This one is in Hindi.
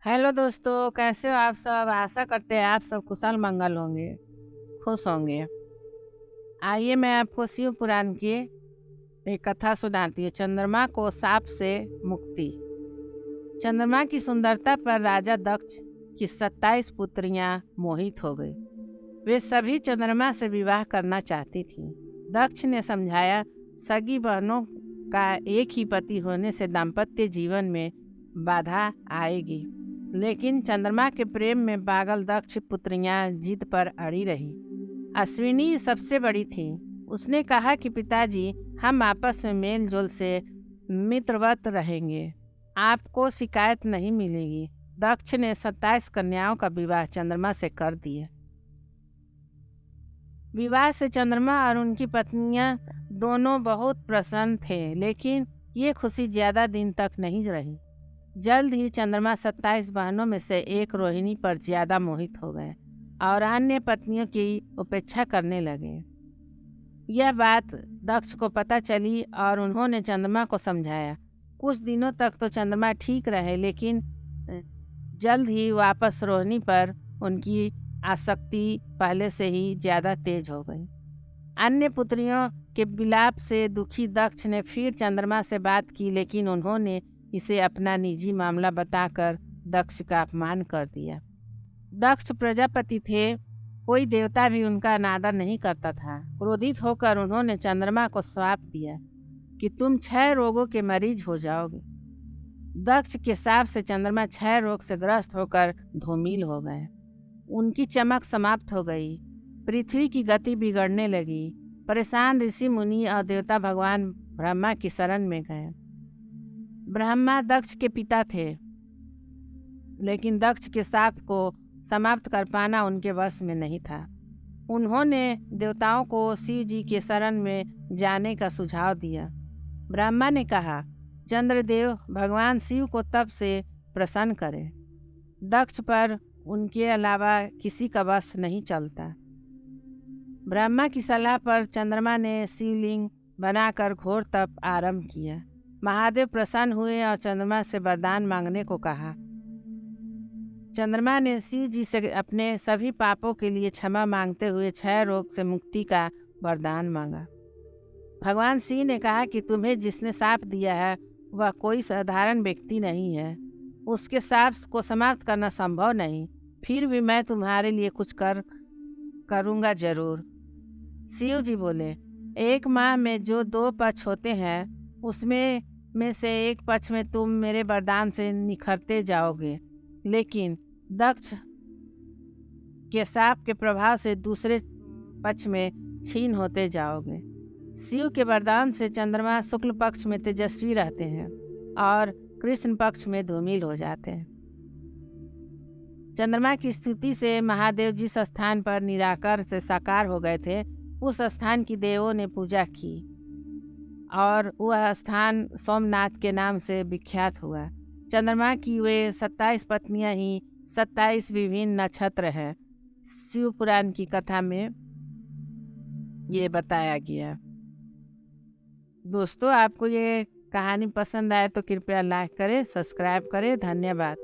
हेलो दोस्तों, कैसे हो आप सब। आशा करते हैं आप सब कुशल मंगल होंगे, खुश होंगे। आइए मैं आपको शिव पुराण की एक कथा सुनाती हूँ। चंद्रमा को शाप से मुक्ति। चंद्रमा की सुंदरता पर राजा दक्ष की 27 पुत्रियां मोहित हो गई। वे सभी चंद्रमा से विवाह करना चाहती थीं। दक्ष ने समझाया, सगी बहनों का एक ही पति होने से दाम्पत्य जीवन में बाधा आएगी। लेकिन चंद्रमा के प्रेम में पागल दक्ष पुत्रियां जिद पर अड़ी रही। अश्विनी सबसे बड़ी थी। उसने कहा कि पिताजी, हम आपस में मेल जोल से मित्रवत रहेंगे, आपको शिकायत नहीं मिलेगी। दक्ष ने 27 कन्याओं का विवाह चंद्रमा से कर दिया। विवाह से चंद्रमा और उनकी पत्नियां दोनों बहुत प्रसन्न थे, लेकिन ये खुशी ज्यादा दिन तक नहीं रही। जल्द ही चंद्रमा 27 बहनों में से एक रोहिणी पर ज्यादा मोहित हो गए और अन्य पत्नियों की उपेक्षा करने लगे। यह बात दक्ष को पता चली और उन्होंने चंद्रमा को समझाया। कुछ दिनों तक तो चंद्रमा ठीक रहे, लेकिन जल्द ही वापस रोहिणी पर उनकी आसक्ति पहले से ही ज्यादा तेज हो गई। अन्य पुत्रियों के विलाप से दुखी दक्ष ने फिर चंद्रमा से बात की, लेकिन उन्होंने इसे अपना निजी मामला बताकर दक्ष का अपमान कर दिया। दक्ष प्रजापति थे, कोई देवता भी उनका अनादर नहीं करता था। क्रोधित होकर उन्होंने चंद्रमा को श्राप दिया कि तुम 6 रोगों के मरीज हो जाओगे। दक्ष के शाप से चंद्रमा 6 रोग से ग्रस्त होकर धूमिल हो गए। उनकी चमक समाप्त हो गई। पृथ्वी की गति बिगड़ने लगी। परेशान ऋषि मुनि और देवता भगवान ब्रह्मा की शरण में गए। ब्रह्मा दक्ष के पिता थे, लेकिन दक्ष के शाप को समाप्त कर पाना उनके वश में नहीं था। उन्होंने देवताओं को शिव जी के शरण में जाने का सुझाव दिया। ब्रह्मा ने कहा, चंद्रदेव भगवान शिव को तप से प्रसन्न करें। दक्ष पर उनके अलावा किसी का वश नहीं चलता। ब्रह्मा की सलाह पर चंद्रमा ने शिवलिंग बनाकर घोर तप आरंभ किया। महादेव प्रसन्न हुए और चंद्रमा से वरदान मांगने को कहा। चंद्रमा ने शिव जी से अपने सभी पापों के लिए क्षमा मांगते हुए 6 रोग से मुक्ति का वरदान मांगा। भगवान शिव ने कहा कि तुम्हें जिसने शाप दिया है वह कोई साधारण व्यक्ति नहीं है। उसके शाप को समाप्त करना संभव नहीं, फिर भी मैं तुम्हारे लिए कुछ करूँगा जरूर। शिव जी बोले, एक माह में जो 2 पक्ष होते हैं, उसमें से एक पक्ष में तुम मेरे वरदान से निखरते जाओगे, लेकिन दक्ष के शाप के प्रभाव से दूसरे पक्ष में क्षीण होते जाओगे। शिव के वरदान से चंद्रमा शुक्ल पक्ष में तेजस्वी रहते हैं और कृष्ण पक्ष में धूमिल हो जाते हैं। चंद्रमा की स्तुति से महादेव जिस स्थान पर निराकार से साकार हो गए थे, उस स्थान की देवों ने पूजा की और वह स्थान सोमनाथ के नाम से विख्यात हुआ। चंद्रमा की वे 27 पत्नियां ही 27 विभिन्न नक्षत्र हैं। शिव पुराण की कथा में ये बताया गया। दोस्तों, आपको ये कहानी पसंद आए तो कृपया लाइक करें, सब्सक्राइब करें। धन्यवाद।